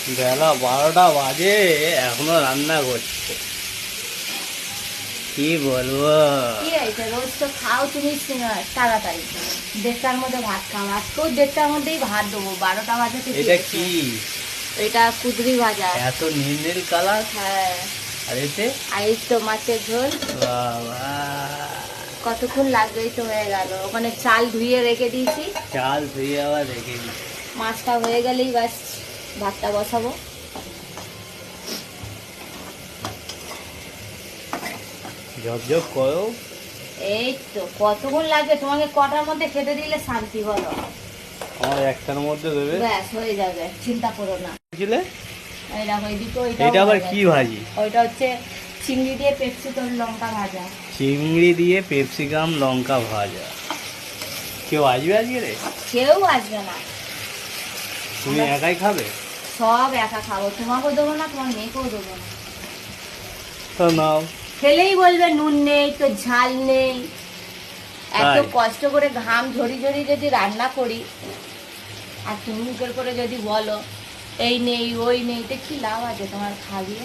বেলা 12টা বাজে, এখনো রান্না করছে। কি বলবো, কি হয়েছে? রোজ তো খাও তুমি তাড়াতাড়ি, 1:30টার মধ্যে ভাত খাও। আজকেও 1:30টার মধ্যেই ভাত দেবো, 12টা বাজাতে। এটা কি? এটা কুদরি ভাজা। এত নীল নীল কালার। হ্যাঁ। আর এতে আইস তো মাছের ঝোল। বাবা, কতক্ষণ লাগবেই তো হয়ে গেল। ওখানে চাল ধুয়ে রেখে দিয়েছি, চাল ধুয়ে আবার রেখে দিই। মাছটা হয়ে গেলেই ব্যাস ভাতটা বসাবো। ঝপঝপ করো। এই তো কতক্ষণ লাগবে তোমাকে? কটার মধ্যে খেতে দিলে শান্তি বলো? আমার একটার মধ্যে দেবে, ব্যাস হয়ে যাবে, চিন্তা করো না। বুঝলে? এই দেখো এদিকে, এটা আবার কি ভাজি? ওইটা হচ্ছে চিংড়ি দিয়ে পেপসিকাম লঙ্কা ভাজা। চিংড়ি দিয়ে পেপসিকাম লঙ্কা ভাজা। কেউ আসবে আজকে রে? কেউ আসবে না, তুমি একাই খাবে? সব একা খাবো। তোমাকেও দেবো না, তোমার মেয়েকেও দেবো না। তো নাও। খেলেই বলবে নুন নেই, তো ঝাল নেই। এত তাই? কষ্ট করে ঘাম ঝরি ঝরি যদি রান্না করি, আর তুমি মুখের করে যদি বলো এই নেই ওই নেই, তো কি লাভ আছে তোমার খাইয়ে?